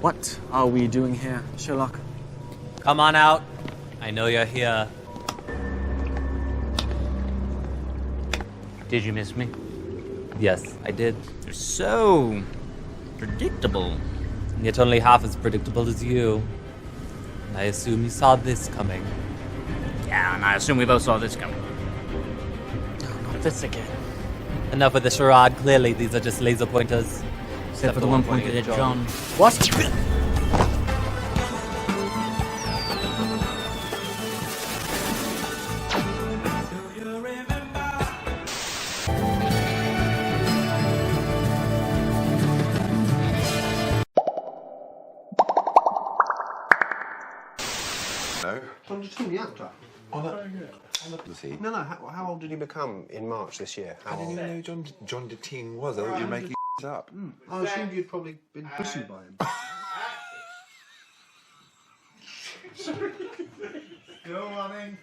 What are we doing here, Sherlock? Come on out. I know you're here. Did you miss me? Yes, I did. You're so predictable. Yet only half as predictable as you. And I assume you saw this coming. Yeah, and I assume we both saw this coming. Oh, not this again. Enough with the charade. Clearly, these are just laser pointers. Except for the one pointed at John. What? I'm just in the actor. No, how old did you become in March this year? I didn't even know John DeTeen was. I thought you were making up. I assumed you'd probably been christened by him. Go on in.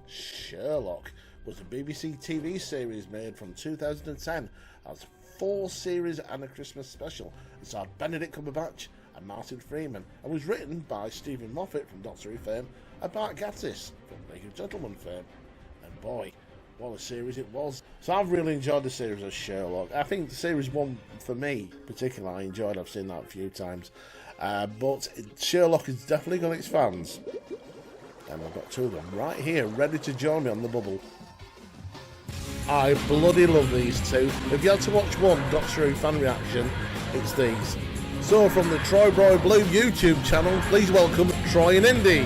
Sherlock was a BBC TV series made from 2010 as 4 series and a Christmas special. It starred Benedict Cumberbatch and Martin Freeman and was written by Stephen Moffat from Doctor Who fame and Bart Gatiss from League of Gentlemen fame. And boy, what a series it was. So I've really enjoyed the series of Sherlock. I think series 1 for me particularly I enjoyed. I've seen that a few times. But Sherlock has definitely got its fans. And I've got 2 of them right here ready to join me on the bubble. I bloody love these 2. If you had to watch one Doctor Who fan reaction, it's these. So from the TroyBoyBlue YouTube channel, please welcome Troy&Indie.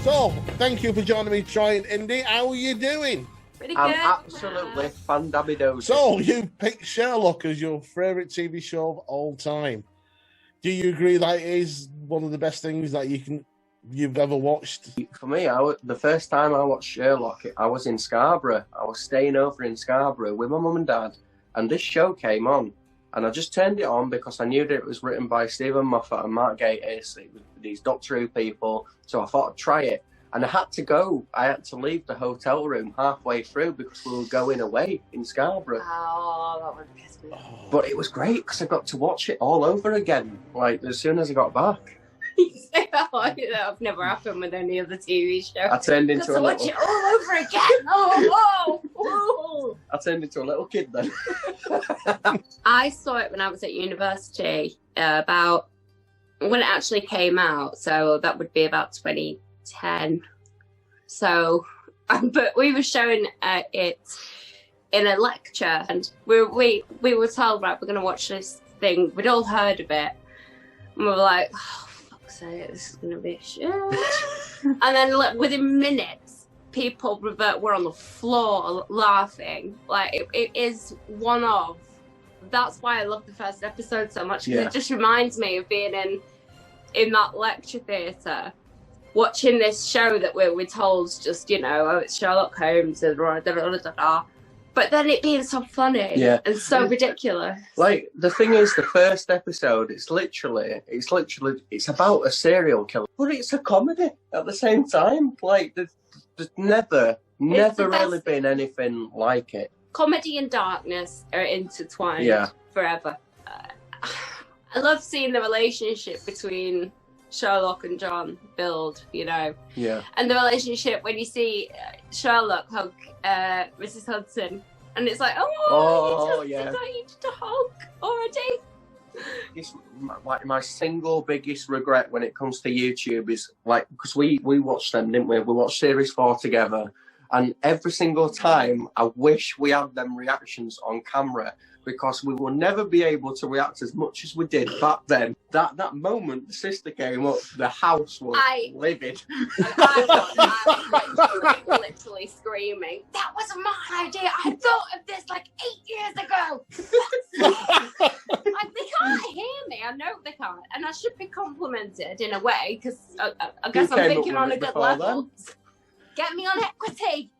So, thank you for joining me, Troy&Indie. How are you doing? Pretty good. I'm absolutely fan-dabby-dozy. So, you picked Sherlock as your favourite TV show of all time. Do you agree that it is one of the best things that you've ever watched? For me, the first time I watched Sherlock, I was in Scarborough. I was staying over in Scarborough with my mum and dad, and this show came on. And I just turned it on because I knew that it was written by Stephen Moffat and Mark Gatiss. It was these Doctor Who people. So I thought I'd try it. And I had to go. I had to leave the hotel room halfway through because we were going away in Scarborough. Oh, that would piss me off. But it was great because I got to watch it all over again, like as soon as I got back. That's never happened with any other TV show. I turned into a watch little... it all over again. Oh, whoa. I turned into a little kid then. I saw it when I was at university, about when it actually came out. So that would be about 2010. So, but we were showing it in a lecture, and we were told, right, we're going to watch this thing. We'd all heard of it, and we were like, oh, fuck's sake, this is going to be shit. And then within minutes, people were on the floor laughing. Like, it is one of... That's why I love the first episode so much, because it just reminds me of being in that lecture theatre, watching this show that we're told just, oh, it's Sherlock Holmes, but then it being so funny and so ridiculous. Like, the thing is, the first episode, it's about a serial killer, but it's a comedy at the same time. Like, there's never really been anything like it. Comedy and darkness are intertwined forever. I love seeing the relationship between Sherlock and John build, Yeah. And the relationship when you see Sherlock hug Mrs. Hudson, and it's like, you just a hug already. It's like my single biggest regret when it comes to YouTube is like, because we watched them, didn't we? We watched series 4 together, and every single time I wish we had them reactions on camera, because we will never be able to react as much as we did back then. That moment the sister came up, the house was livid. I was literally screaming, that was my idea. I thought of this like 8 years ago. Like, they can't hear me. I know they can't. And I should be complimented in a way, because I guess I'm thinking on a good level. Then? Get me on equity.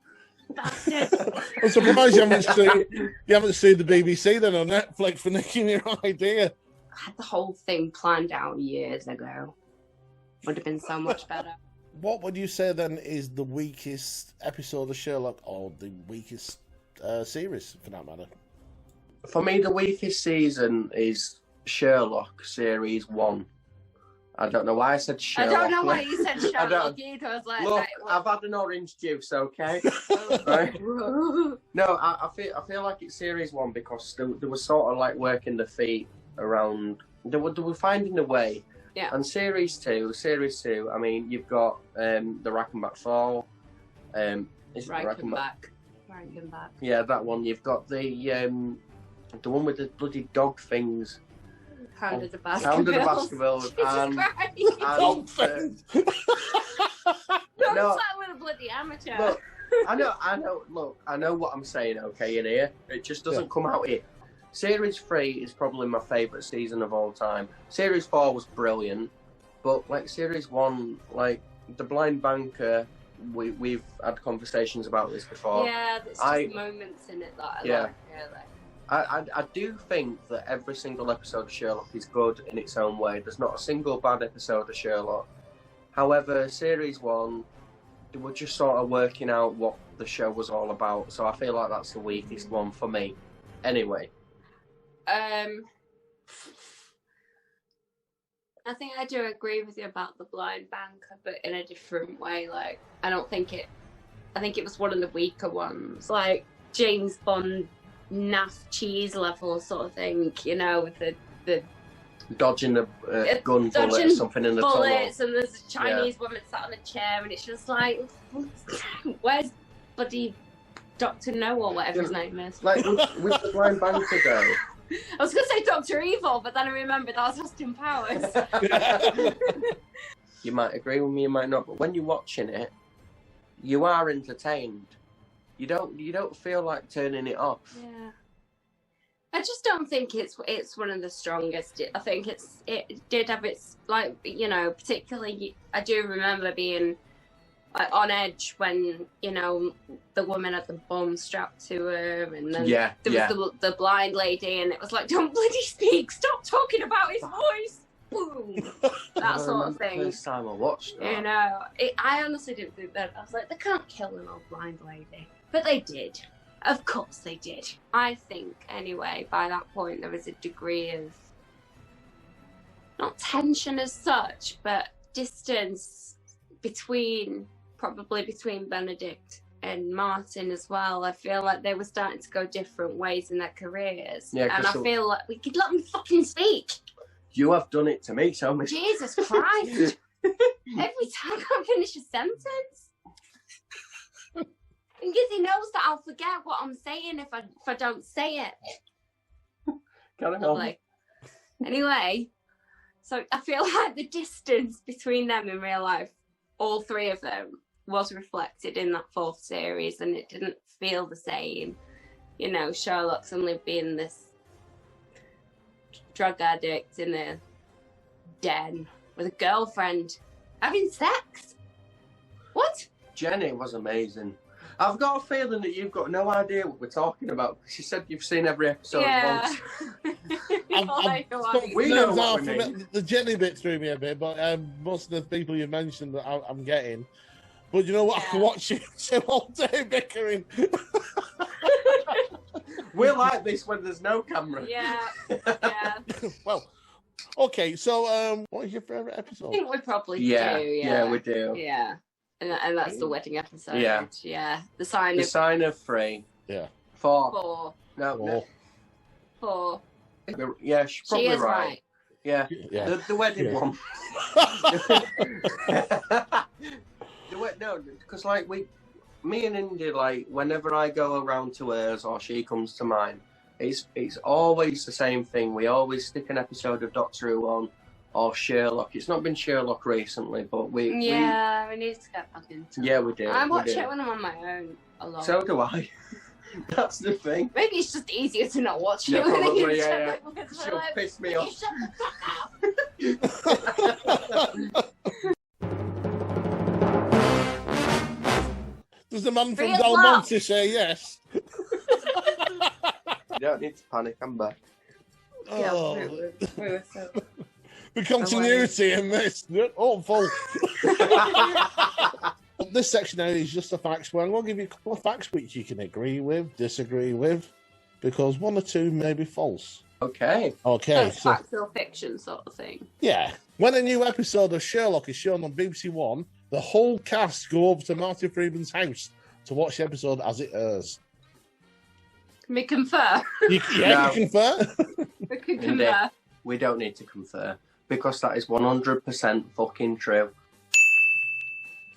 I'm surprised you haven't seen the BBC then on Netflix for nicking your idea. I had the whole thing planned out years ago. Would have been so much better. What would you say then is the weakest episode of Sherlock, or the weakest series for that matter? For me, the weakest season is Sherlock Series 1. I don't know why I said Sherlock. I don't know why you said Sherlock either. I was like, look, right, I've had an orange juice, okay? Right? No, I feel like it's Series 1 because they were sort of like working the feet around. They were finding a way. Yeah. And Series 2, I mean, you've got the Rakenback Fall. Is it Rakenback? Yeah, that one. You've got the one with the bloody dog things. Hound of the Baskervilles. Hound of the Baskervilles. Dog things. No, with a bloody amateur. Look, I know. Look, I know what I'm saying. Okay, in here, it just doesn't come out here. Series 3 is probably my favourite season of all time. Series 4 was brilliant, but like Series 1, like the Blind Banker, we've had conversations about this before. Yeah, there's just moments in it that I like, really. I do think that every single episode of Sherlock is good in its own way. There's not a single bad episode of Sherlock. However, Series 1, they were just sort of working out what the show was all about, so I feel like that's the weakest one for me. Anyway. I think I do agree with you about the Blind Banker, but in a different way. Like, I think it was one of the weaker ones, like James Bond, naff cheese level sort of thing, you know, with the dodging the gun bullet or something in the bullets, tunnel. and there's a Chinese woman sat on a chair, and it's just like, where's bloody Dr. No or whatever his name is? Like with the Blind Banker though. I was going to say Dr. Evil, but then I remembered that was Austin Powers. You might agree with me, you might not, but when you're watching it, you are entertained. You don't feel like turning it off. Yeah. I just don't think it's one of the strongest. I think it did have its, like, you know, particularly I do remember being like on edge when, you know, the woman had the bomb strapped to her, and then there was the blind lady, and it was like, don't bloody speak, stop talking about his voice, boom, that sort of thing. First time I watched that. You know, I honestly didn't think that. I was like, they can't kill an old blind lady, but they did. Of course they did. I think, anyway, by that point there was a degree of not tension as such, but distance between Benedict and Martin as well. I feel like they were starting to go different ways in their careers. Yeah, and I feel like we could let them fucking speak. You have done it to me so much. Jesus Christ. Every time I finish a sentence. And Gizzy knows that I'll forget what I'm saying if I don't say it. Lovely. Anyway, so I feel like the distance between them in real life, all three of them, was reflected in that fourth series, and it didn't feel the same. You know, Sherlock's only being this drug addict in a den with a girlfriend having sex. What? Jenny was amazing. I've got a feeling that you've got no idea what we're talking about. She said you've seen every episode once. We know what we mean. The Jenny bit threw me a bit, but most of the people you mentioned that I'm getting. But you know what? I can watch you all day bickering. We're like this when there's no camera. Yeah. Well, okay. So, what is your favourite episode? I think we probably do. Yeah, we do. Yeah. And that's the wedding episode. Yeah. The sign of three. Yeah. Four. No. Four. Yeah, she's probably she is right. Yeah. The wedding one. No, because like me and Indy, like whenever I go around to hers or she comes to mine, it's always the same thing. We always stick an episode of Doctor Who on. Or Sherlock. It's not been Sherlock recently, but we need to get back into it. Yeah, we do. I watch it when I'm on my own a lot. So do I. That's the thing. Maybe it's just easier to not watch it. Yeah, when probably, She'll piss me off. Shut the fuck up. Does the man from Del Monte say yes? You don't need to panic, I'm back. Oh. Yeah, The continuity in this. Awful. This section now is just the facts, where I'm going to give you a couple of facts which you can agree with, disagree with, because one or two may be false. Okay. Okay, So so fact or fiction sort of thing. yeah. When a new episode of Sherlock is shown on BBC One, the whole cast go over to Martin Freeman's house to watch the episode as it airs. Can we confer? You confer? We can Indeed. confer. We don't need to confer because that is 100% fucking true.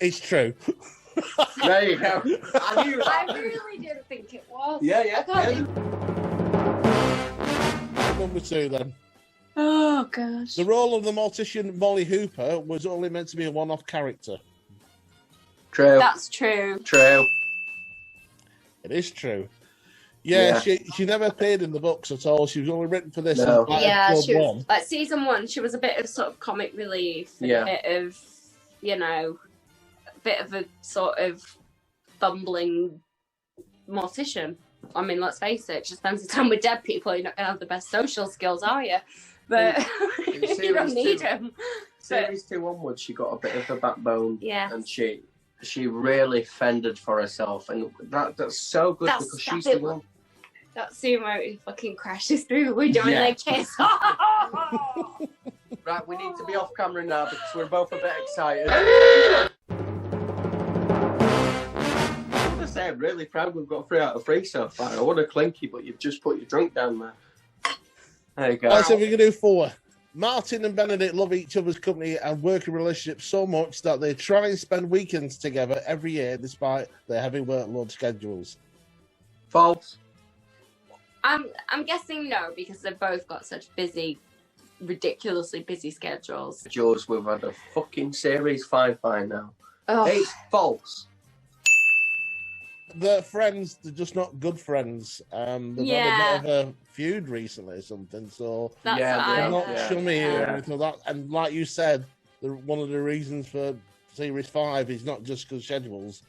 It's true. There you go. I knew that. I really didn't think it was. Yeah, yeah, I can't yeah. even- Number 2 then. Oh gosh. The role of the mortician Molly Hooper was only meant to be a one-off character. True. That's true. True. It is true. Yeah, Yeah. She never appeared in the books at all. She was only written for this. No. in, like, Yeah, episode she was 1. like season 1. She was a bit of sort of comic relief, and Yeah. a bit of, you know, a bit of a sort of bumbling mortician. I mean, let's face it, she spends the time with dead people. You're not gonna have the best social skills, are you? But In you don't series need 2 them. Series 2 onwards, she got a bit of a backbone. Yeah. And she really fended for herself, and that's so good That's- because that's she's the it. one. That scene where he fucking crashes through the window and Yeah. they kiss. Right, we need to be off camera now because we're both a bit excited. I want to say I'm really proud we've got 3 out of 3 so far. I want to clinky, but you've just put your drink down there. There you go. Let's see if we can do 4. Martin and Benedict love each other's company and working relationship so much that they try and spend weekends together every year despite their heavy workload schedules. False. I'm guessing no, because they've both got such busy, ridiculously busy schedules. Jaws, we've had a fucking series 5 by now. Oh, It's false. They're friends, they're just not good friends. They've Yeah. had a bit of a feud recently or something, so that's Yeah, what they they're I not heard. chummy or Yeah. anything like that. And like you said, one of the reasons for Series 5 is not just because schedules.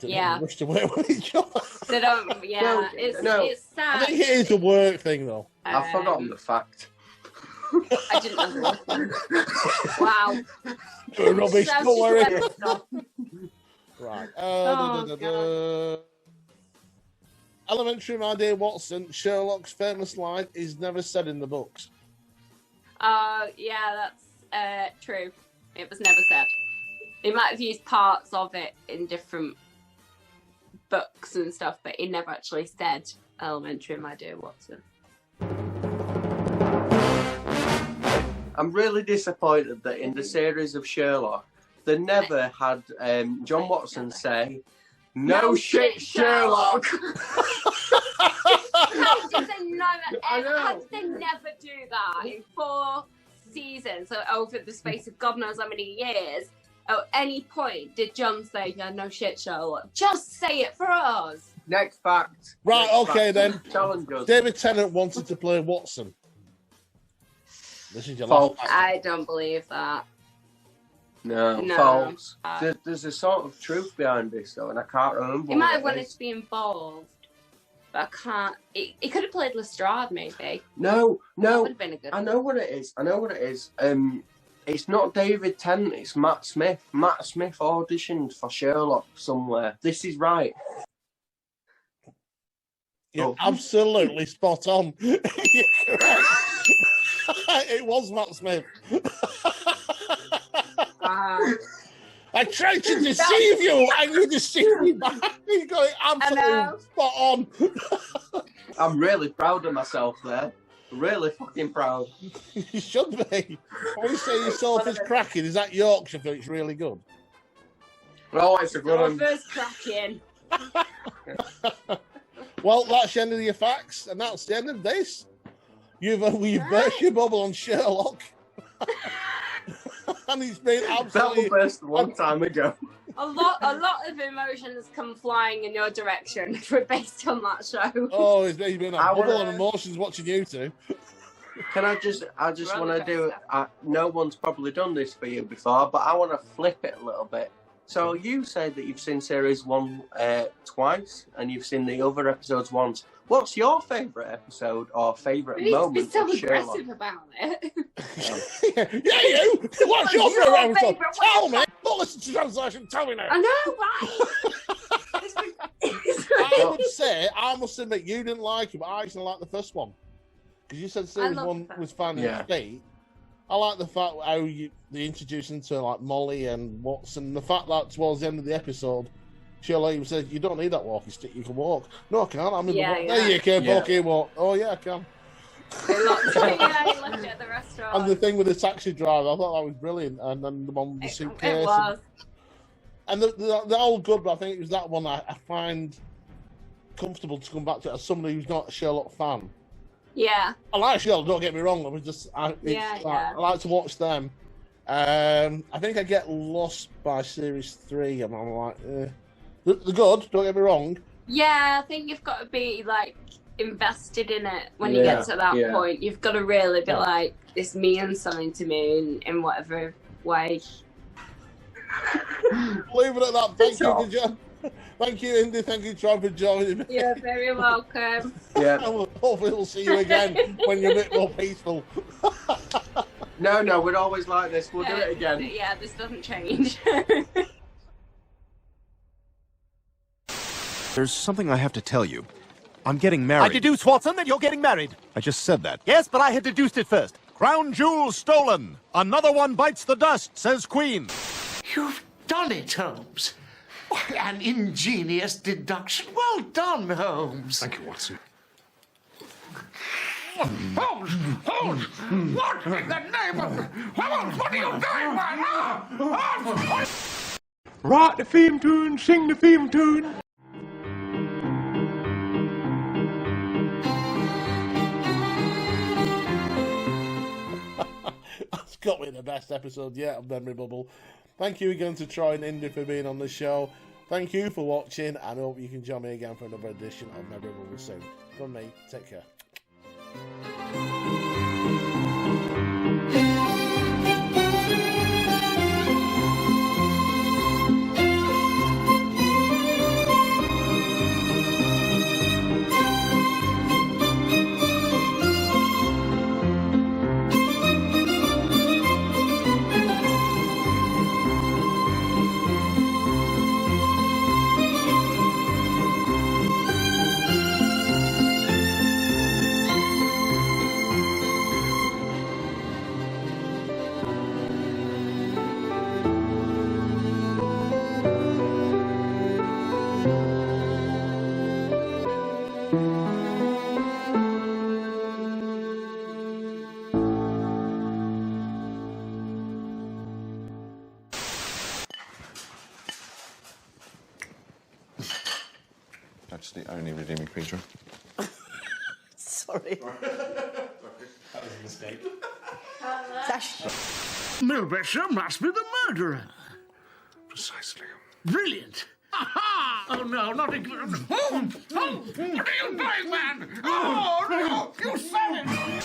They don't Yeah. wish to work with each other. They don't. Yeah, No, it's no. it's I sad. think it is a work thing, though. I've forgotten the fact. I didn't know. Wow. Rubbish, Sounds don't worry. just like- Right. Oh, Elementary, my dear Watson, Sherlock's famous line is never said in the books. Yeah, that's true. It was never said. He might have used parts of it in different books and stuff, but he never actually said elementary, my dear Watson. I'm really disappointed that in the series of Sherlock, they never had John Watson say, "No shit, Sherlock." How did they never? I know. How did they never do that in 4 seasons? So over the space of God knows how many years. At any point, did John say, "Yeah, no shit, Sherlock"? Just say it for us. Next fact. Right, Next okay fact. then. Challenge us. David Tennant wanted to play Watson. This is your False. last. I don't believe that. No, No. false. There's a sort of truth behind this, though, and I can't remember. He might have what it wanted is. to be involved, but I can't. He could have played Lestrade, maybe. No, That no. would have been a good I one. know what it is. It's not David Tennant, it's Matt Smith. Matt Smith auditioned for Sherlock somewhere. This is right. You're Oh. absolutely spot on. You're correct. It was Matt Smith. I tried to deceive you, and you deceived me back. You got it absolutely spot on. I'm really proud of myself there. Really fucking proud. You should be. When you say your self is cracking, is that Yorkshire for it's really good? Oh, it's a good one. First cracking. Well, that's the end of your facts, and that's the end of this. You've burst your bubble on Sherlock. And it's been That absolutely... was first one time ago. A lot of emotions come flying in your direction based on that show. Oh, it's been a I bubble wanna- of emotions watching you two. Can I just want to do, no one's probably done this for you before, but I want to flip it a little bit. So you said that you've seen series 1 twice, and you've seen the other episodes once. What's your favourite episode or favourite You need to be moment so of Sherlock? aggressive about it. Yeah, you! What's your your favourite episode? favourite Tell me! Don't listen to translation, tell me now! I know, right? I would say, I must admit, you didn't like it, but I actually liked the first one. because you said series love 1 that. was finding Yeah. its feet. I like the fact how they introduced into like Molly and Watson. The fact that towards the end of the episode, Sherlock even says, "You don't need that walking stick. You can walk." No, I can't. I'm in Yeah, the yeah. There you can Yeah. walk. Walk. Oh yeah, I can. He left it at the restaurant. And the thing with the taxi driver, I thought that was brilliant. And then the one with the suitcase. It was. And they're all good, but I think it was that one I find comfortable to come back to as somebody who's not a Sherlock fan. Yeah. I like Sherlock, don't get me wrong. I like to watch them. I think I get lost by series 3, and I'm like, they're good, don't get me wrong. Yeah, I think you've got to be like invested in it when you get to that point. You've got to really be like, this means something to me in whatever way. Leave it at that. Thank you, John. Thank you, Indy. Thank you, Troy, for joining me. You're very welcome. Yeah. Hopefully we'll see you again when you're a bit more peaceful. No, we're always like this. We'll do it again. Yeah, this doesn't change. There's something I have to tell you. I'm getting married. I deduce, Watson, that you're getting married. I just said that. Yes, but I had deduced it first. Crown jewel stolen. Another one bites the dust, says Queen. You've done it, Holmes. An ingenious deduction. Well done, Holmes. Thank you, Watson. Holmes! Holmes! What in the name of... Holmes, what are you doing, man? Holmes! Write the theme tune, sing the theme tune. That's got me the best episode yet of Memory Bubble. Thank you again to Troy and Indy for being on the show. Thank you for watching, and I hope you can join me again for another edition of Memory Bubble soon. From me, take care. That's the only redeeming feature. Sorry. That was a mistake. Milbesser must be the murderer. Precisely. Brilliant. Aha! Oh, no, not again. Holmes! Holmes! What are you doing, man? Oh, no! You said it!